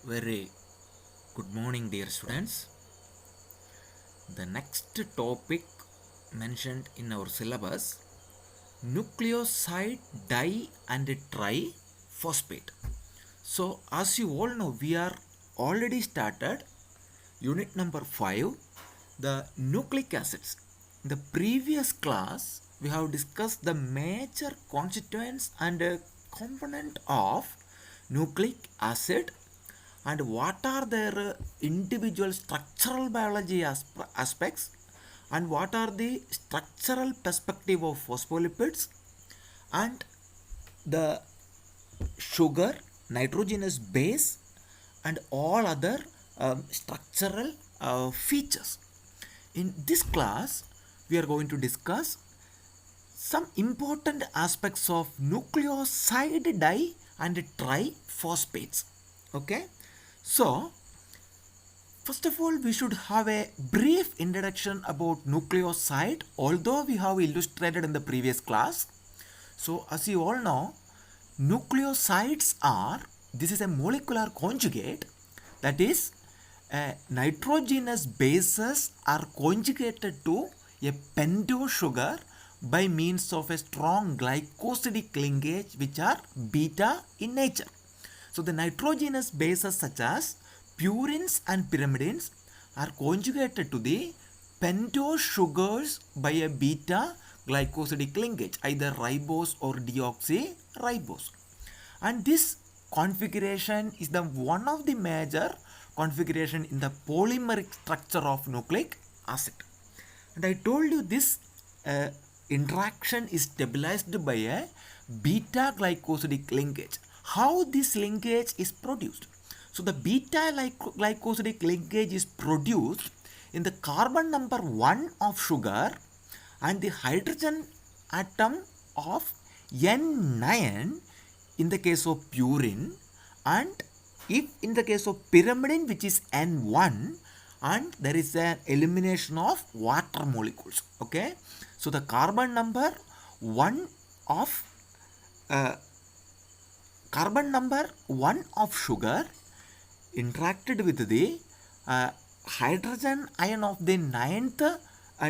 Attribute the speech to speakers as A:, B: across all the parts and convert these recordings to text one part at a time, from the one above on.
A: Very good morning, dear students. The next topic mentioned in our syllabus, nucleoside di and triphosphate. So, as you all know, we are already started unit number 5, the nucleic acids. In the previous class, we have discussed the major constituents and component of nucleic acid and what are their individual structural biology aspects and what are the structural perspective of phospholipids and the sugar, nitrogenous base, and all other structural features. In this class, we are going to discuss some important aspects of nucleoside di and triphosphates. Okay, so first of all, we should have a brief introduction about nucleoside, although we have illustrated in the previous class. So, as you all know, nucleosides are, this is a molecular conjugate, that is, nitrogenous bases are conjugated to a pentose sugar by means of a strong glycosidic linkage, which are beta in nature. So the nitrogenous bases such as purines and pyrimidines are conjugated to the pentose sugars by a beta glycosidic linkage, either ribose or deoxyribose. And this configuration is the one of the major configuration in the polymeric structure of nucleic acid. And I told you this interaction is stabilized by a beta glycosidic linkage. How this linkage is produced? So the beta glycosidic linkage is produced in the carbon number 1 of sugar and the hydrogen atom of N9 in the case of purine, and if in the case of pyrimidine, which is N1, and there is an elimination of water molecules. Okay, so the carbon number 1 of sugar interacted with the hydrogen ion of the ninth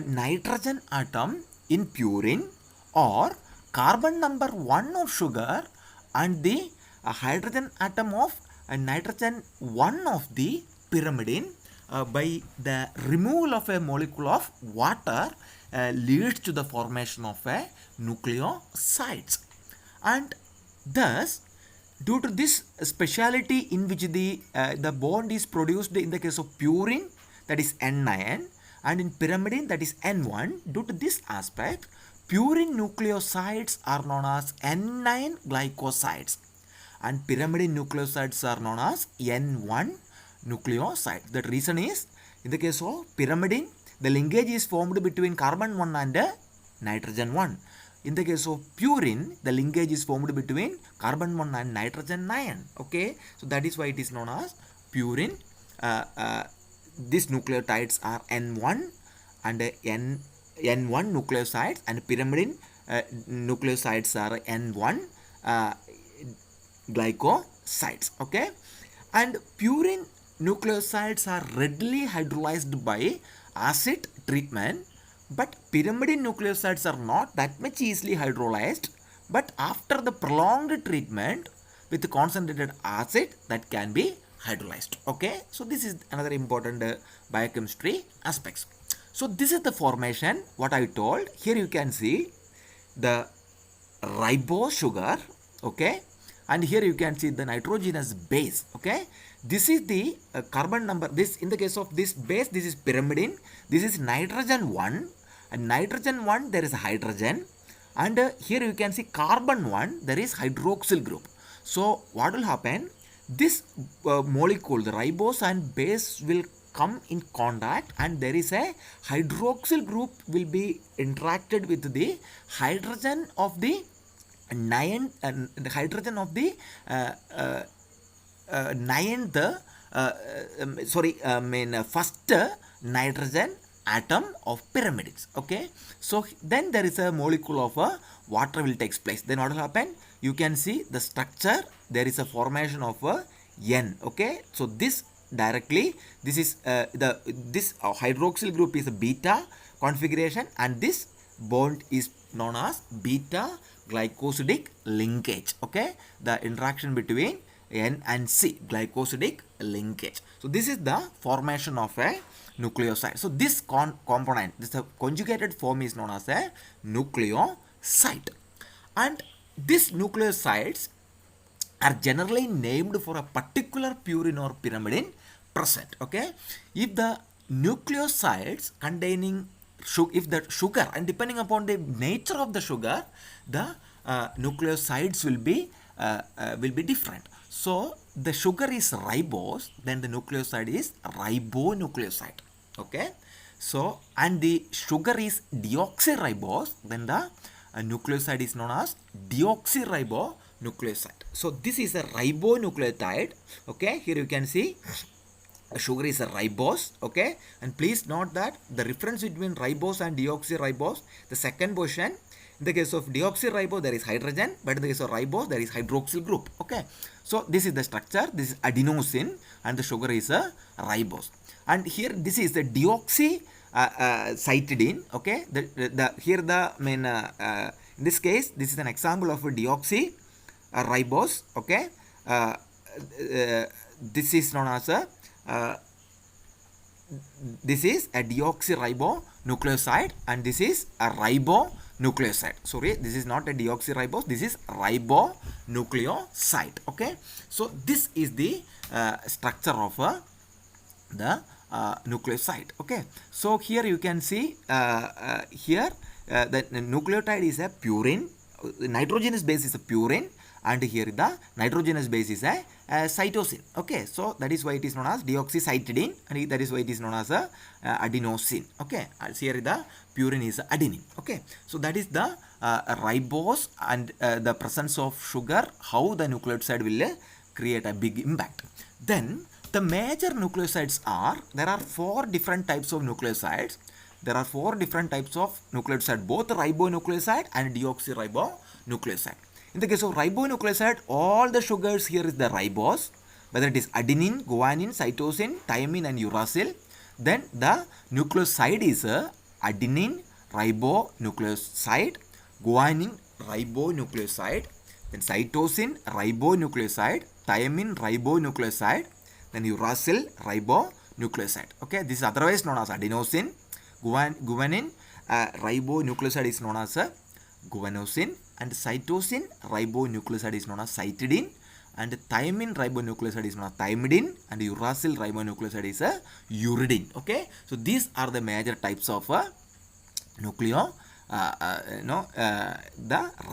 A: nitrogen atom in purine, or carbon number 1 of sugar and the hydrogen atom of nitrogen 1 of the pyrimidine by the removal of a molecule of water leads to the formation of a nucleosides. And thus, due to this speciality in which the bond is produced in the case of purine, that is N9, and in pyrimidine, that is N1, due to this aspect, purine nucleosides are known as N9 glycosides and pyrimidine nucleosides are known as N1 nucleosides. The reason is, in the case of pyrimidine, the linkage is formed between carbon 1 and nitrogen 1. In the case of purine, the linkage is formed between carbon 1 and nitrogen 9. Okay, so that is why it is known as purine. These nucleotides are N1 and N1 nucleosides, and pyrimidine nucleosides are N1 glycosides. Okay, and purine nucleosides are readily hydrolyzed by acid treatment, but pyrimidine nucleosides are not that much easily hydrolyzed, but after the prolonged treatment with concentrated acid, that can be hydrolyzed. Okay, so this is another important biochemistry aspects. So this is the formation what I told. Here you can see the ribose sugar. Okay, and here you can see the nitrogenous base. Okay, this is the carbon number. This, in the case of this base, this is pyrimidine, this is nitrogen 1, and nitrogen 1 there is a hydrogen, and here you can see carbon 1 there is hydroxyl group. So what will happen, this molecule, the ribose and base, will come in contact, and there is a hydroxyl group will be interacted with the hydrogen of the the hydrogen of the first nitrogen atom of pyrimids. Okay, so then there is a molecule of water will takes place. Then what will happen, you can see the structure, there is a formation of a N. Okay, so this directly, this is this hydroxyl group is a beta configuration, and this bond is known as beta glycosidic linkage. Okay, the interaction between N and C, glycosidic linkage. So this is the formation of a nucleoside. So this component, this conjugated form is known as a nucleoside, and these nucleosides are generally named for a particular purine or pyrimidine present. Okay, if the nucleosides containing if the sugar, and depending upon the nature of the sugar, the nucleosides will be different. So the sugar is ribose, then the nucleoside is ribonucleoside. Okay, so and the sugar is deoxyribose, then the nucleoside is known as deoxyribonucleoside. So this is a ribonucleotide. Okay, here you can see sugar is a ribose. Okay, and please note that the difference between ribose and deoxyribose, the second position, in the case of deoxyribose there is hydrogen, but in the case of ribose there is hydroxyl group. Okay, so this is the structure. This is adenosine and the sugar is a ribose, and here this is the deoxycytidine. Okay, here the main in this case this is an example of a deoxy ribose. Okay, this is known as a this is a deoxyribonucleoside, and this is a ribonucleoside. Sorry, this is not a deoxyribose, this is ribonucleoside. Okay, so this is the structure of the nucleoside. Okay, so here you can see here the nucleotide is a purine, nitrogenous base is a purine, and here the nitrogenous base is a cytosine. Okay, so that is why it is known as deoxycytidine, and that is why it is known as a adenosine. Okay, here the purine is adenine. Okay, so that is the ribose and the presence of sugar, how the nucleoside will create a big impact. Then the major nucleosides are, there are 4 different types of nucleosides. There are 4 different types of nucleoside, both ribonucleoside and deoxyribonucleoside. In the case of ribonucleoside, all the sugars here is the ribose, whether it is adenine, guanine, cytosine, thymine and uracil. Then the nucleoside is adenine ribonucleoside, guanine ribonucleoside, then cytosine ribonucleoside, thymine ribonucleoside, then uracil ribonucleoside. Okay, this is otherwise known as adenosine. Guanine ribonucleoside is known as guanosine, and cytosine ribonucleoside is known as cytidine, and thymine ribonucleoside is known as thymidine, and uracil ribonucleoside is a uridine. Okay, so these are the major types of the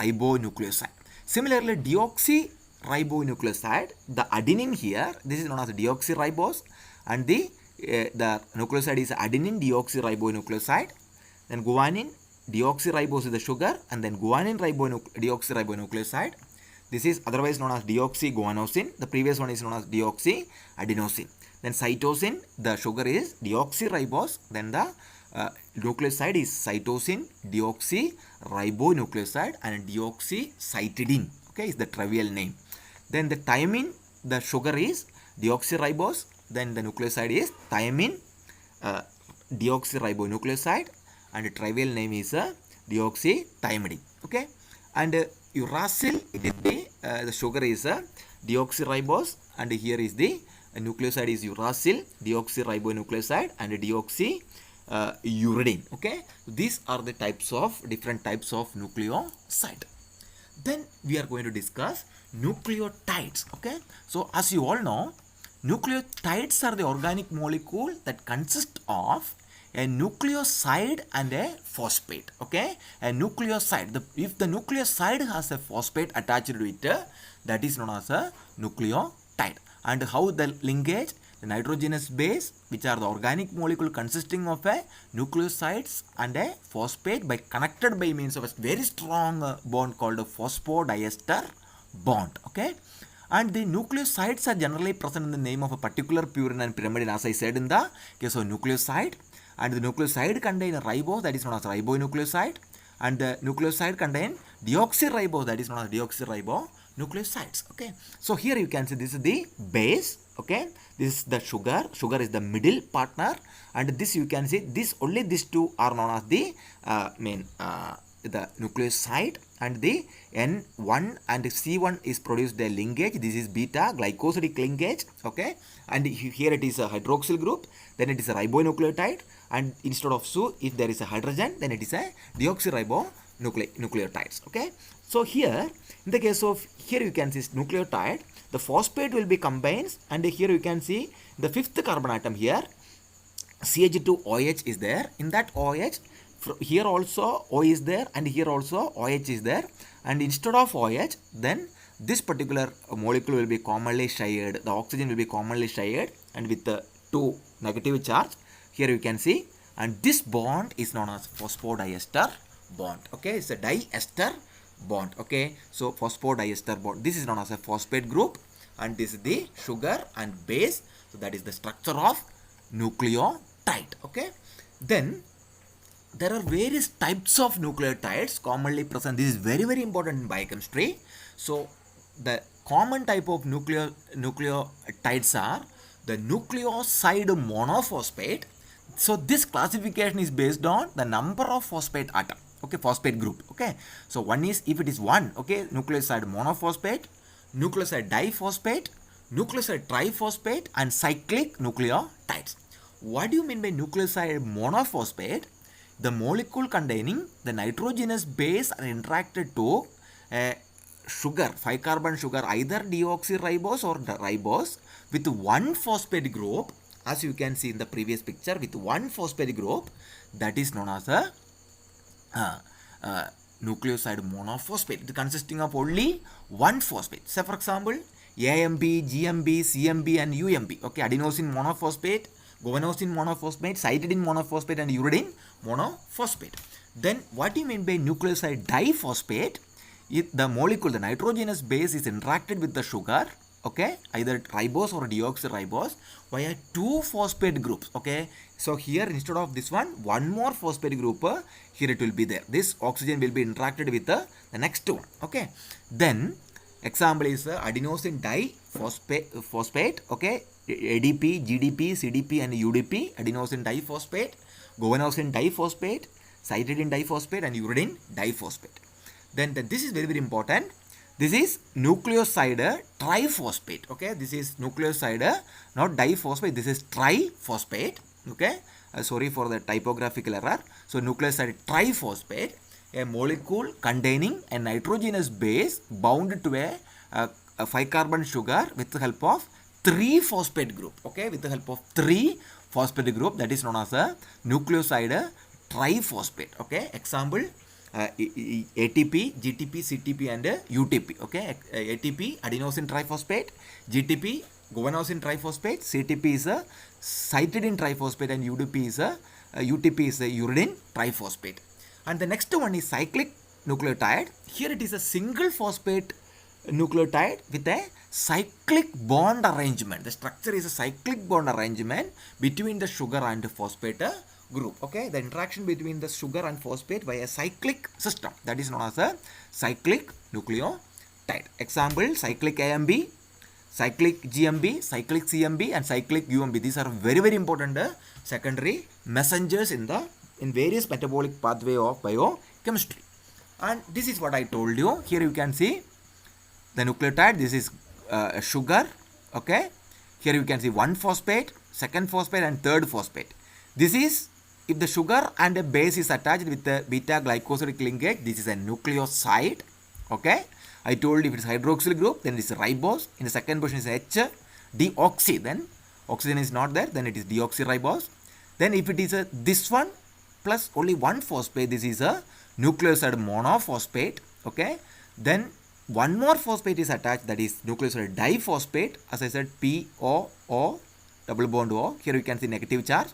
A: ribonucleoside. Similarly, deoxyribonucleoside, the adenine here, this is known as deoxyribose, and the nucleoside is adenine deoxyribonucleoside. Then guanine deoxyribose is the sugar, and then guanine deoxyribonucleoside. This is otherwise known as deoxyguanosine. The previous one is known as deoxyadenosine. Then cytosine, the sugar is deoxyribose. Then the nucleoside is cytosine deoxyribonucleoside and deoxycytidine. Okay, is the trivial name. Then the thymine, the sugar is deoxyribose. Then the nucleoside is thymine deoxyribonucleoside, and the trivial name is deoxythymidine. Okay, and uracil, the sugar is deoxyribose, and here is the nucleoside is uracil deoxyribonucleoside and deoxyuridine. Okay, these are the different types of nucleoside. Then we are going to discuss nucleotides. Okay, so as you all know, nucleotides are the organic molecule that consist of a nucleoside and a phosphate. Okay, a nucleoside, if the nucleoside has a phosphate attached to it, that is known as a nucleotide. And how the linkage? The nitrogenous base, which are the organic molecule consisting of a nucleosides and a phosphate, by connected by means of a very strong bond called a phosphodiester bond. Okay, and the nucleosides are generally present in the name of a particular purine and pyrimidine, as I said in the case of nucleoside. And the nucleoside contain a ribose, that is known as ribonucleoside, and the nucleoside contain deoxyribose, that is known as deoxyribonucleoside. nucleosides. Okay, so here you can see this is the base. Okay, this is the sugar. Sugar is the middle partner, and this you can see this only these two are known as the the nucleoside, and the N1 and C1 is produced a linkage. This is beta glycosidic linkage. Okay, and here it is a hydroxyl group, then it is a ribonucleotide, and instead of su, if there is a hydrogen, then it is a deoxyribonucleotides. Okay, so here in the case of here you can see nucleotide, the phosphate will be combined, and here you can see the fifth carbon atom here, CH2OH is there. In that OH, here also O is there, and here also OH is there, and instead of OH, then this particular molecule will be commonly shared, the oxygen will be commonly shared, and with the two negative charge, here you can see, and this bond is known as phosphodiester bond. Okay, it's a diester bond. Okay, so phosphodiester bond, this is known as a phosphate group, and this is the sugar and base. So that is the structure of nucleotide. Okay, then there are various types of nucleotides commonly present. This is very, very important in biochemistry. So the common type of nucleotides are the nucleoside monophosphate. So this classification is based on the number of phosphate atom. Okay, phosphate group. Okay, so one is, if it is one, okay, nucleoside monophosphate, nucleoside diphosphate, nucleoside triphosphate, and cyclic nucleotides. What do you mean by nucleoside monophosphate? The molecule containing the nitrogenous base are interacted to a sugar, 5 carbon sugar, either deoxyribose or ribose, with one phosphate group, as you can see in the previous picture, with one phosphate group, that is known as a nucleoside monophosphate. It consisting of only one phosphate. Say for example, AMB, GMB, CMB, and UMB. Okay, adenosine monophosphate, guanosine monophosphate, cytidine monophosphate, and uridine monophosphate. Then what do you mean by nucleoside diphosphate? If the molecule, the nitrogenous base is interacted with the sugar, okay, either ribose or deoxyribose, via two phosphate groups. Okay, so here instead of this one more phosphate group, here it will be there. This oxygen will be interacted with the next one. Okay, then example is adenosine diphosphate. Okay, ADP, GDP, CDP, and UDP, adenosine diphosphate, guanosine diphosphate, cytidine diphosphate, and uridine diphosphate. Then this is very, very important. This is nucleoside triphosphate. Okay, this is nucleoside, not diphosphate. This is triphosphate. Okay, sorry for the typographical error. So nucleoside triphosphate, a molecule containing a nitrogenous base bound to a 5 carbon sugar with the help of 3 phosphate group. Okay, with the help of 3 phosphate group, that is known as a nucleoside triphosphate. Okay, example, ATP, GTP, CTP, and UTP. Okay, ATP, adenosine triphosphate, GTP, guanosine triphosphate, CTP is a cytidine triphosphate, and UTP is a uridine triphosphate. And the next one is cyclic nucleotide. Here it is a single phosphate nucleotide with a cyclic bond arrangement. The structure is a cyclic bond arrangement between the sugar and phosphate group. Okay, the interaction between the sugar and phosphate by a cyclic system, that is known as a cyclic nucleotide. Example, cyclic AMB, cyclic GMB, cyclic CMB, and cyclic UMB. These are very, very important secondary messengers in various metabolic pathway of biochemistry. And this is what I told you. Here you can see the nucleotide. This is sugar. Okay, here you can see one phosphate, second phosphate, and third phosphate. This is, if the sugar and a base is attached with the beta glycosidic linkage, this is a nucleoside. Okay, I told you if it is hydroxyl group, then it is ribose. In the second position is H, deoxy, then oxygen is not there, then it is deoxyribose. Then if it is this one plus only one phosphate, this is a nucleoside monophosphate. Okay, then one more phosphate is attached, that is nucleoside diphosphate. As I said, POO, double bond O. Here you can see negative charge.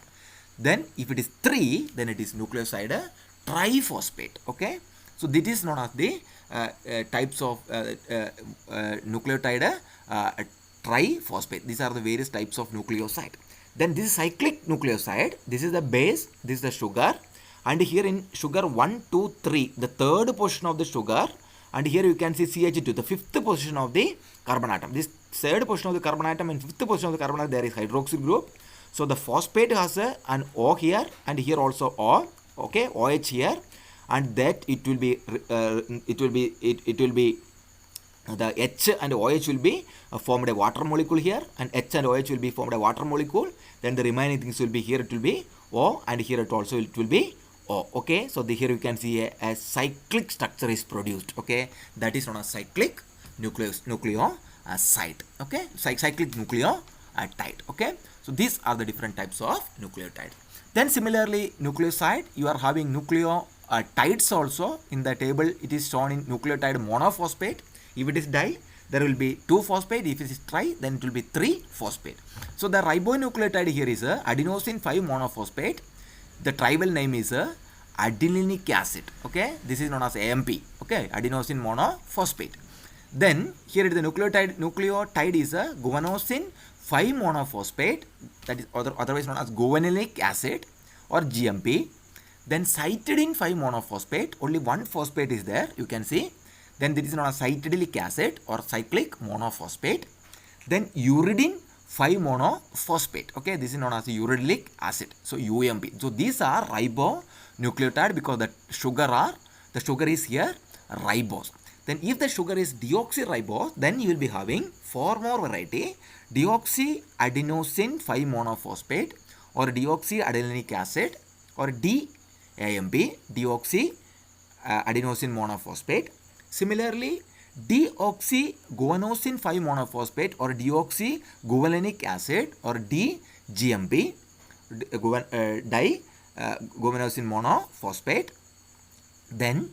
A: Then if it is 3, then it is nucleoside triphosphate. Okay, so this is known as the types of nucleotide triphosphate. These are the various types of nucleoside. Then this is cyclic nucleoside. This is the base, this is the sugar, and here in sugar 1, 2, 3, the third portion of the sugar and here you can see CH2, the fifth position of the carbon atom. This third position of the carbon atom and fifth position of the carbon atom, there is hydroxyl group. So the phosphate has an O here and here also O, okay, OH here, and that it will be the H and OH will be formed a water molecule here, and H and OH will be formed a water molecule. Then the remaining things will be, here it will be O, and here it also it will be O. Okay, so here you can see a cyclic structure is produced. Okay, that is known as cyclic nucleoside. Okay, cyclic nucleotide. Okay, so these are the different types of nucleotide. Then similarly, nucleoside, you are having nucleotides also. In the table, it is shown in nucleotide monophosphate. If it is di, there will be 2-phosphate. If it is tri, then it will be 3-phosphate. So the ribonucleotide here is adenosine 5-monophosphate. The tribal name is adenylenic acid. Okay, this is known as AMP. Okay, adenosine monophosphate. Then here the nucleotide is guanosine 5-monophosphate, that is otherwise known as guanylinic acid or GMP. Then cytidine 5-monophosphate, only one phosphate is there, you can see. Then this is known as cytidylic acid or cyclic monophosphate. Then uridine 5-monophosphate. Okay, this is known as uridylic acid. So UMP. So these are ribonucleotide because the sugar is here ribose. Then if the sugar is deoxyribose, then you will be having 4 more variety: deoxyadenosine 5-monophosphate or deoxyadenylenic acid or DAMP, deoxyadenosine monophosphate. Similarly, deoxyguanosine 5-monophosphate or deoxyguanylinic acid or DGMP, diguanosine monophosphate. Then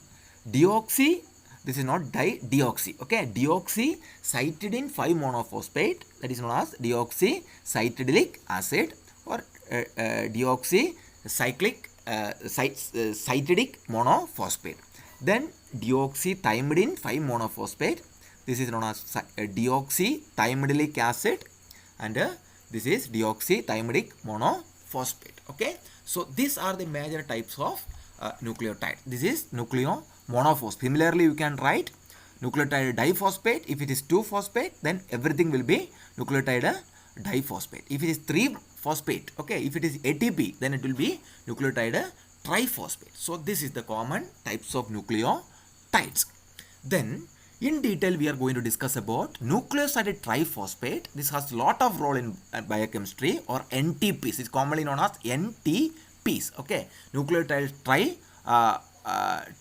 A: this is not deoxy, okay, deoxycytidine 5-monophosphate, that is known as deoxycytidylic acid or cytidic monophosphate. Then deoxythymidine 5-monophosphate, this is known as deoxythymidylic acid, and this is deoxythymidic monophosphate. Okay, so these are the major types of nucleotide. This is nucleomonophosphate. Similarly, you can write nucleotide diphosphate. If it is 2-phosphate, then everything will be nucleotide diphosphate. If it is 3-phosphate, okay, if it is ATP, then it will be nucleotide triphosphate. So this is the common types of nucleotides. Then in detail we are going to discuss about nucleoside triphosphate. This has lot of role in biochemistry, or NTPs. It's commonly known as NTPs. Okay, nucleotide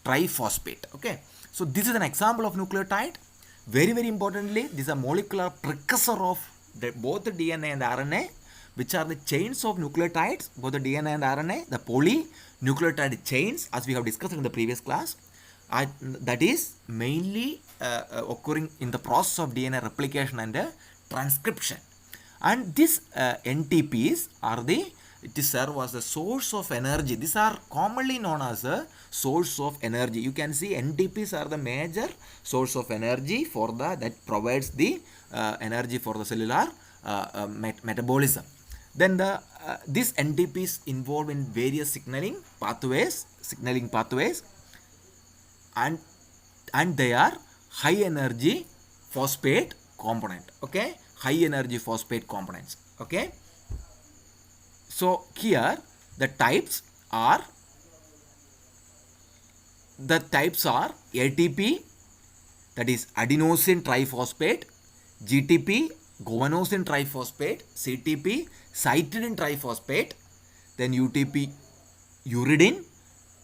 A: triphosphate. Okay, so this is an example of nucleotide. Very importantly, this is a molecular precursor of both the DNA and RNA, which are the chains of nucleotides, both the DNA and RNA, the polynucleotide chains, as we have discussed in the previous class. That is mainly occurring in the process of DNA replication and transcription. And these NTPs are it serve as the source of energy. These are commonly known as a source of energy. You can see NTPs are the major source of energy that provides the energy for the cellular metabolism. Then these NTPs involved in various signaling pathways, and they are high energy phosphate component. Okay, high energy phosphate components. Okay, so here the types are ATP, that is adenosine triphosphate, GTP, guanosine triphosphate, CTP, cytidine triphosphate, then UTP, uridine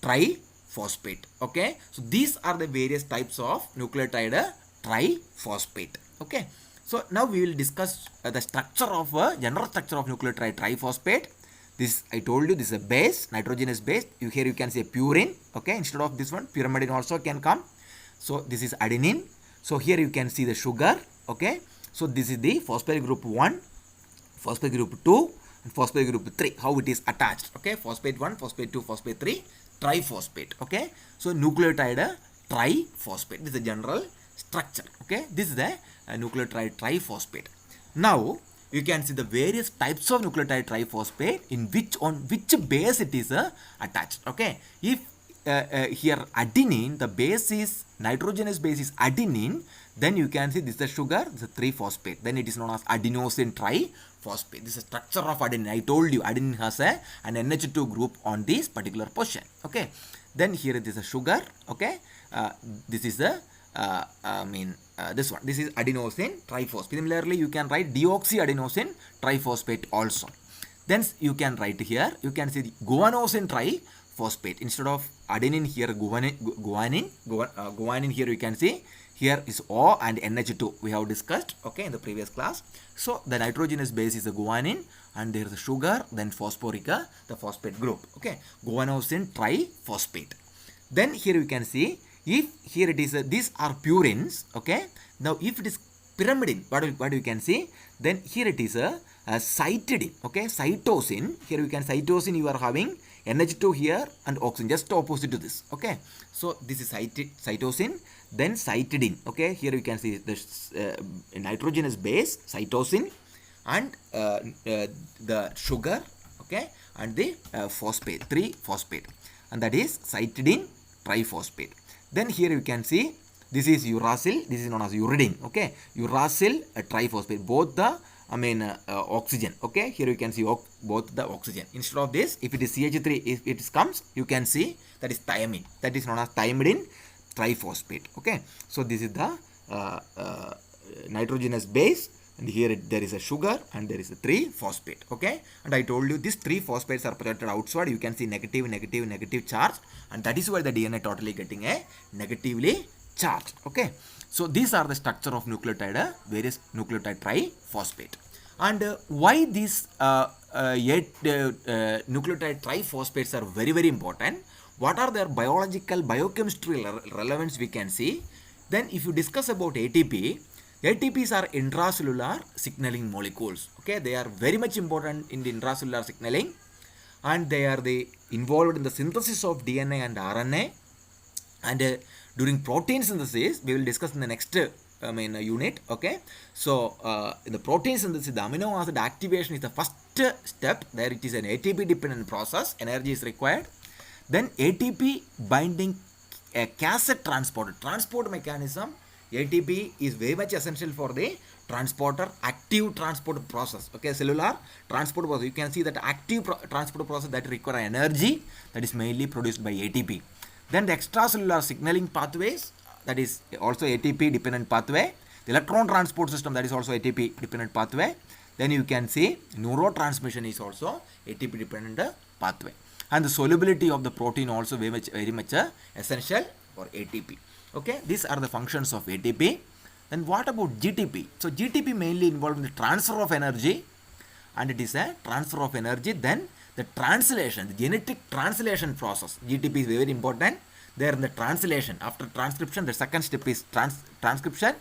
A: triphosphate. Okay, so these are the various types of nucleotide triphosphate. Okay, so now we will discuss the structure of general structure of nucleotide triphosphate. This, I told you, this is a base, nitrogenous base. Here you can see a purine. Okay, instead of this one, pyrimidine also can come. So this is adenine. So here you can see the sugar. Okay, so this is the phosphate group 1, phosphate group 2, and phosphate group 3. How it is attached? Okay, phosphate 1, phosphate 2, phosphate 3, triphosphate. Okay, so nucleotide triphosphate. This is the general structure. Okay, this is the nucleotide triphosphate. Now you can see the various types of nucleotide triphosphate, in which base it is attached. Okay, if here adenine, the base is nitrogenous base is adenine, then you can see this is the sugar, this is 3-phosphate, then it is known as adenosine triphosphate. This is structure of adenine. I told you adenine has an NH2 group on this particular position. Okay, then here it is a sugar. Okay, this is the this one, this is adenosine triphosphate. Similarly, you can write deoxyadenosine triphosphate also. Then you can write here, you can see the guanosine triphosphate. Instead of adenine here, guanine here you can see, here is O and NH2 we have discussed, okay, in the previous class. So the nitrogenous base is a guanine and there is a sugar, then phosphoric, the phosphate group, okay, guanosine triphosphate. Then here you can see, if here it is these are purines, okay. Now if it is pyrimidine, what you can see, then here it is a cytidine, okay, cytosine. Here you can cytosine, you are having NH2 here and oxygen, just opposite to this, okay. So this is cytosine, then cytidine, okay. Here you can see this nitrogenous base cytosine and the sugar, okay, and the phosphate, 3-phosphate, and that is cytidine triphosphate. Then here you can see this is uracil, this is known as uridine, okay, uracil triphosphate, both the oxygen, okay. Here you can see both the oxygen. Instead of this, if it is CH3, if it comes, you can see that is thiamine, that is known as thymidine triphosphate, okay. So this is the nitrogenous base, and here there is a sugar and there is a 3-phosphate, okay. And I told you these 3 phosphates are projected outside. You can see negative, negative, negative charge, and that is why the DNA totally getting a negatively charged, okay. So these are the structure of nucleotide, various nucleotide triphosphate. And why these nucleotide triphosphates are very, very important? What are their biological, biochemistry relevance we can see. Then if you discuss about ATP, ATPs are intracellular signaling molecules, okay. They are very much important in the intracellular signaling, and they are involved in the synthesis of DNA and RNA, and during protein synthesis we will discuss in the next unit, okay. So in the protein synthesis, the amino acid activation is the first step. There it is an ATP dependent process, energy is required. Then ATP binding a cassette transport mechanism. ATP is very much essential for the active transport process, okay, cellular transport process. You can see that active transport process that require energy, that is mainly produced by ATP. Then the extracellular signaling pathways, that is also ATP dependent pathway. The electron transport system, that is also ATP dependent pathway. Then you can see neurotransmission is also ATP dependent pathway. And the solubility of the protein also very much essential for ATP. Okay, these are the functions of ATP. Then what about GTP? So GTP mainly involved in the transfer of energy, and it is a transfer of energy. Then the translation, the genetic translation process, GTP is very important. There in the translation, after transcription, the second step is transcription,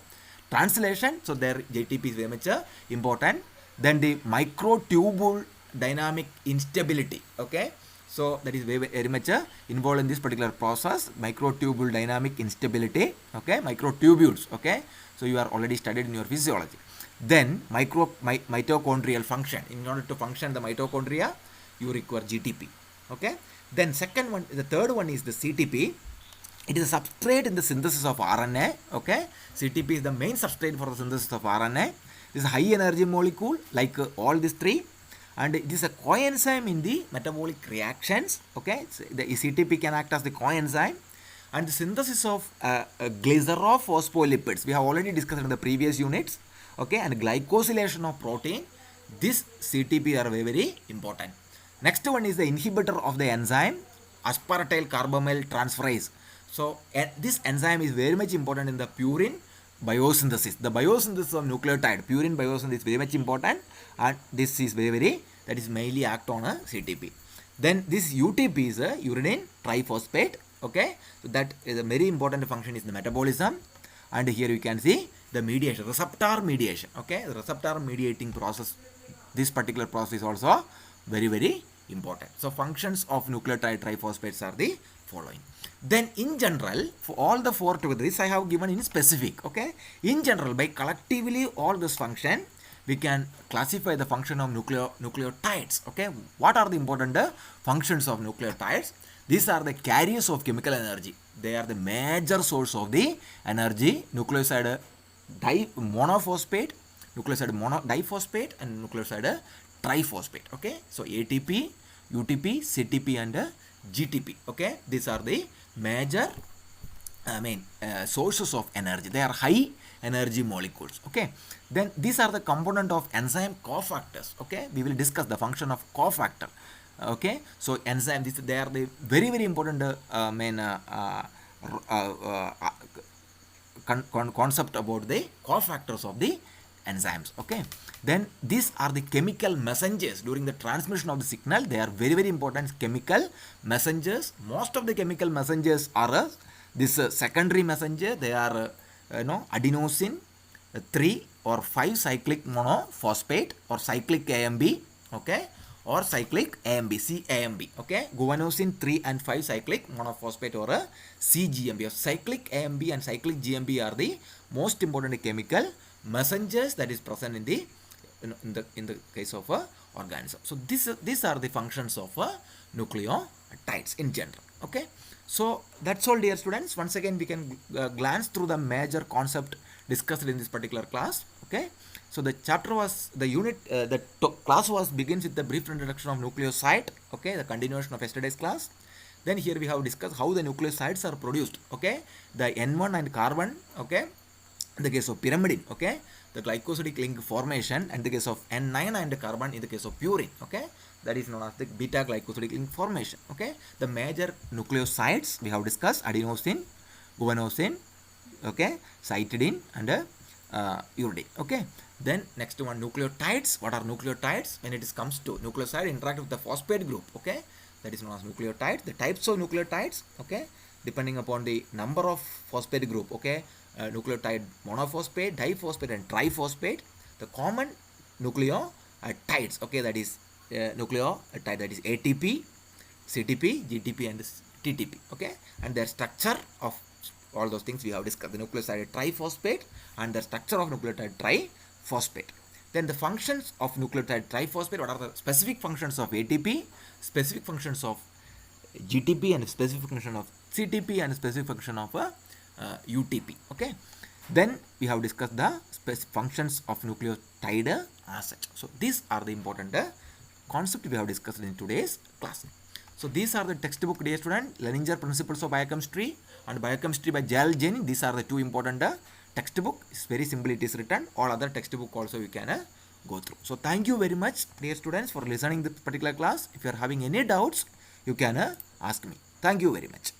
A: translation. So there GTP is very much important. Then the microtubule dynamic instability, okay. So that is very much involved in this particular process, microtubule dynamic instability, okay, microtubules, okay. So you are already studied in your physiology. Then mitochondrial function. In order to function the mitochondria, you require GTP, okay. Then the third one is the CTP. It is a substrate in the synthesis of RNA, okay. CTP is the main substrate for the synthesis of RNA. This is a high energy molecule like all these three, and it is a coenzyme in the metabolic reactions, okay. So the CTP can act as the coenzyme, and the synthesis of glycerophospholipids we have already discussed in the previous units, okay, and glycosylation of protein. This CTP are very, very important. Next one is the inhibitor of the enzyme aspartyl carbamyl transferase. So this enzyme is very much important in the purine biosynthesis. The biosynthesis of nucleotide, purine biosynthesis is very much important, and this is very that is mainly act on a CTP. Then this UTP is a uridine triphosphate, okay. So that is a very important function is the metabolism, and here you can see the mediation, receptor mediation, okay. The receptor mediating process, this particular process is also very, very important. So functions of nucleotide triphosphates are the following. Then in general, for all the four together, this I have given in specific, okay. In general, by collectively all this function, we can classify the function of nucleotides, okay. What are the important functions of nucleotides? These are the carriers of chemical energy. They are the major source of the energy. Nucleoside monophosphate, nucleoside diphosphate, and nucleoside triphosphate. Okay, so ATP, UTP, CTP, and GTP. Okay, these are the major sources of energy. They are high energy molecules. Okay, then these are the component of enzyme cofactors. Okay, we will discuss the function of cofactor. Okay, so enzyme, they are the very very important concept about the cofactors of the enzymes. Okay, then these are the chemical messengers during the transmission of the signal. They are very very important chemical messengers. Most of the chemical messengers are this secondary messenger. They are adenosine 3 or 5 cyclic monophosphate or cyclic AMB. Okay, or cyclic AMB, CAMB. Okay, guanosine 3 and 5 cyclic monophosphate or a CGMB. Cyclic AMB and cyclic GMB are the most important chemical messengers that is present in the case of a organism. So these are the functions of nucleotides in general. Okay, so that's all, dear students. Once again we can glance through the major concept discussed in this particular class. Okay, so the chapter was the unit class was begins with the brief introduction of nucleoside. Okay, the continuation of yesterday's class. Then here we have discussed how the nucleosides are produced. Okay, the N1 and carbon. Okay, in the case of pyrimidine. Okay, the glycosidic link formation, and the case of N9 and carbon in the case of purine. Okay, that is known as the beta glycosidic link formation. Okay, the major nucleosides we have discussed: adenosine, guanosine, okay, cytidine, and uridine. Okay, then next one, nucleotides. What are nucleotides? When it comes to nucleoside interact with the phosphate group. Okay, that is known as nucleotides. The types of nucleotides. Okay, depending upon the number of phosphate group. Okay, nucleotide monophosphate, diphosphate, and triphosphate. The common nucleotides. Okay, that is nucleotide, that is ATP, CTP, GTP, and TTP. Okay, and their structure of all those things we have discussed. The nucleoside triphosphate and the structure of nucleotide triphosphate. Then the functions of nucleotide triphosphate. What are the specific functions of ATP, specific functions of GTP, and specific function of CTP, and specific function of UTP. Okay, then we have discussed the functions of nucleotide as such. So these are the important concept we have discussed in today's class. So these are the textbook, dear student. Leninger Principles of Biochemistry and Biochemistry by Jal Jain. These are the two important textbook. It's very simple, it is written. All other textbook also you can go through. So thank you very much, dear students, for listening to this particular class. If you are having any doubts, you can ask me. Thank you very much.